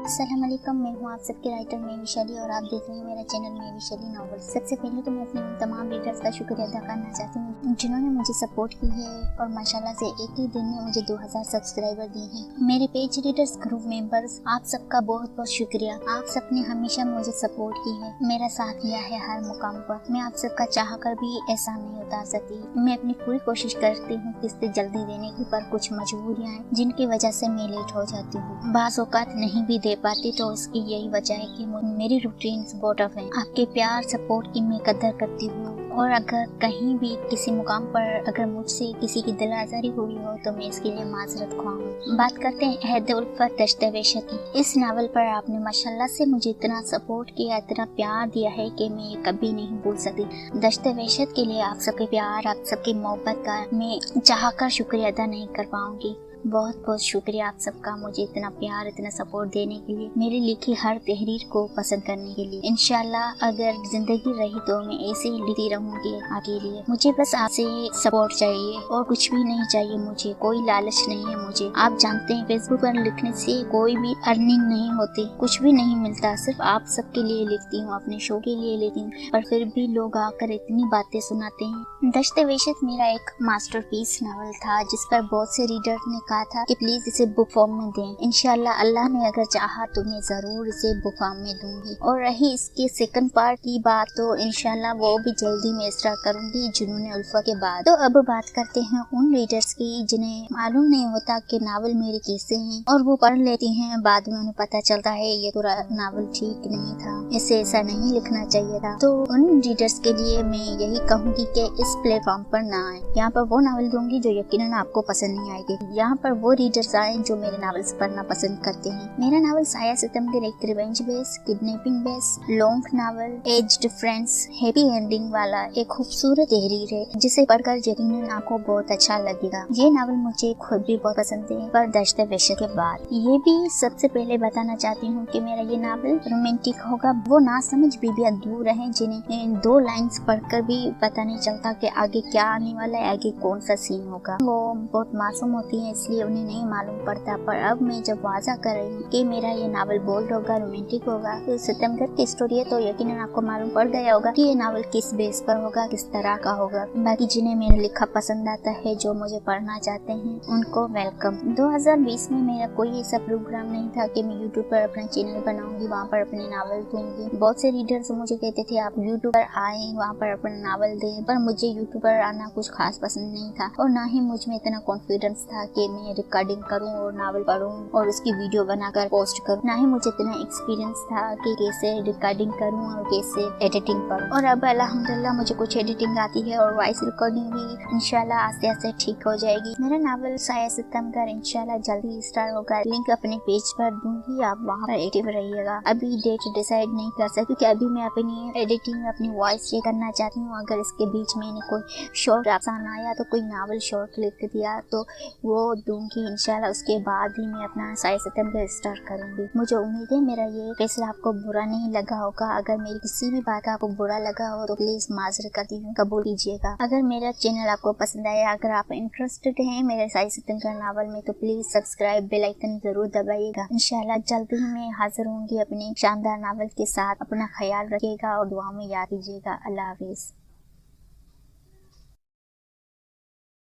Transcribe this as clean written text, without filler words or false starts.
अस्सलाम वालेकुम, मैं हूँ आप सबके राइटर मैं विशाली और आप देख रहे हैं मेरा चैनल मैं विशाली नॉवल। सबसे पहले तो मैं अपने उन तमाम रीडर्स का शुक्रिया अदा करना चाहती हूँ जिन्होंने मुझे सपोर्ट की है और माशाल्लाह से एक ही दिन में मुझे 2000 सब्सक्राइबर दिए हैं। मेरे पेज रीडर्स, ग्रुप मेंबर्स, आप सबका बहुत बहुत शुक्रिया। आप सबने हमेशा मुझे सपोर्ट की है, मेरा साथ दिया है हर मुकाम पर। मैं आप सबका चाह कर भी एहसान नहीं उतार सकती। मैं अपनी पूरी कोशिश करती हूँ किस्तें जल्दी देने की, पर कुछ मजबूरियाँ हैं जिनकी वजह से मैं लेट हो जाती हूँ। बाज़ औक़ात नहीं भी दे पाती तो उसकी यही वजह है कि मेरी रूटीन बहुत टफ है। आपके प्यार सपोर्ट की मैं कदर करती हूँ और अगर कहीं भी किसी मुकाम पर अगर मुझसे किसी की दिल आज़ारी हुई हो तो मैं इसके लिए माजरत ख्वाह हूँ। बात करते हैं अहद उल्फत दश्त वहशत की। इस नावल पर आपने माशाल्लाह से मुझे इतना सपोर्ट किया, इतना प्यार दिया है कि मैं ये कभी नहीं भूल सकती। दश्त वहशत के लिए आप सबके प्यार, आप सबकी मोहब्बत का मैं चाह कर शुक्रिया अदा नहीं कर पाऊंगी। बहुत बहुत शुक्रिया आप सबका मुझे इतना प्यार, इतना सपोर्ट देने के लिए, मेरी लिखी हर तहरीर को पसंद करने के लिए। इंशाल्लाह अगर जिंदगी रही तो मैं ऐसे ही लिखती रहूंगी आपके लिए। मुझे बस आपसे सपोर्ट चाहिए और कुछ भी नहीं चाहिए, मुझे कोई लालच नहीं है। मुझे आप जानते हैं फेसबुक पर लिखने से कोई भी अर्निंग नहीं होती, कुछ भी नहीं मिलता, सिर्फ आप सबके लिए लिखती हूँ, अपने शो के लिए लिखती हूँ, पर फिर भी लोग आकर इतनी बातें सुनाते हैं। दश्त वहशत मेरा एक मास्टरपीस नावल था जिस पर बहुत से रीडर ने कहा था कि प्लीज इसे बुक फॉर्म में दें। इंशाल्लाह अल्लाह ने अगर चाहा तो मैं जरूर इसे बुक फॉर्म में दूंगी। और रही इसके सेकंड पार्ट की बात तो इंशाल्लाह वो भी जल्दी में स्टार्ट करूंगी जुनून उल्फत के बाद। तो अब बात करते हैं उन रीडर्स की जिन्हें मालूम नहीं होता कि नावल मेरे कैसे हैं और वो पढ़ लेती हैं, बाद में उन्हें पता चलता है ये पूरा नावल ठीक नहीं था, इसे ऐसा नहीं लिखना चाहिए था। तो उन रीडर्स के लिए मैं यही कहूँगी कि इस प्लेटफॉर्म पर ना आए। यहाँ पर वो नावल दूंगी जो यकीनन आपको पसंद नहीं आएगी। यहाँ पर वो रीडर्स आए जो मेरे नावल्स पढ़ना पसंद करते हैं। मेरा नावल साया सितमगर एक revenge base, kidnapping base, long novel, aged friends, happy ending वाला एक खूबसूरत तहरीर है जिसे पढ़कर यकीनन आपको बहुत अच्छा लगेगा। ये नावल मुझे खुद भी बहुत पसंद है, पर दश्त वहशत के बाद। ये भी सबसे पहले बताना चाहती हूँ कि मेरा ये नावल रोमांटिक होगा। वो ना समझ बीबियां दूर है जिन्हें 2 लाइन्स पढ़कर भी पता नहीं चलता कि आगे क्या आने वाला है, आगे कौन सा सीन होगा। वो बहुत मासूम होती है इसलिए उन्हें नहीं मालूम पड़ता, पर अब मैं जब वाजा कर रही हूँ कि मेरा ये नावल बोल्ड होगा, रोमांटिक होगा, तो सितमगर की स्टोरी है तो यकीनन आपको मालूम पड़ गया होगा कि ये नावल किस बेस पर होगा, किस तरह का होगा। बाकी जिन्हें मेरा लिखा पसंद आता है, जो मुझे पढ़ना चाहते हैं, उनको वेलकम। 2020 में मेरा कोई ऐसा प्रोग्राम नहीं था कि मैं यूट्यूब पर अपना चैनल बनाऊंगी, वहाँ पर अपने नावल दूंगी। बहुत से रीडर्स मुझे कहते थे आप यूट्यूब पर आए, वहाँ पर अपना नावल दें, पर मुझे यूट्यूब पर आना कुछ खास पसंद नहीं था और ना ही मुझ में इतना कॉन्फिडेंस था कि मैं रिकॉर्डिंग करूं और नावल पढूं और उसकी वीडियो बनाकर पोस्ट करूं। ना ही मुझे इतना एक्सपीरियंस था कि कैसे रिकॉर्डिंग करूं और कैसे एडिटिंग करूं। और अब अल्हम्दुलिल्लाह मुझे कुछ एडिटिंग आती है और वॉइस रिकॉर्डिंग भी इंशाल्लाह आस्ते आस्ते ठीक हो जाएगी। मेरा नावल साया सितमगर इंशाल्लाह जल्दी स्टार्ट होगा। लिंक अपने पेज पर दूंगी, आप वहाँ पर एक्टिव रहिएगा। अभी डेट डिसाइड नहीं कर सकती क्योंकि अभी मैं अपनी एडिटिंग, अपनी वॉइस चेक करना चाहती हूँ। अगर इसके बीच में कोई शॉर्ट आसान आया तो कोई नावल शॉर्ट लिख दिया तो वो दूंगी इंशाल्लाह। उसके बाद ही मैं अपना साया सितमगर स्टार्ट करूंगी। मुझे उम्मीद है मेरा ये फैसला आपको बुरा नहीं लगा होगा। अगर मेरी किसी भी बात आपको बुरा लगा हो तो प्लीज माजरत करती हूँ, कबूल कीजिएगा। अगर मेरा चैनल आपको पसंद आया, अगर आप इंटरेस्टेड हैं मेरे साया सितमगर नावल में, तो प्लीज सब्सक्राइब, बेल आइकन जरूर दबाइएगा। इंशाल्लाह जल्दी ही मैं हाजिर होंगी अपने शानदार नावल के साथ। अपना ख्याल रखिएगा और दुआ में याद कीजिएगा। अल्लाह हाफिज।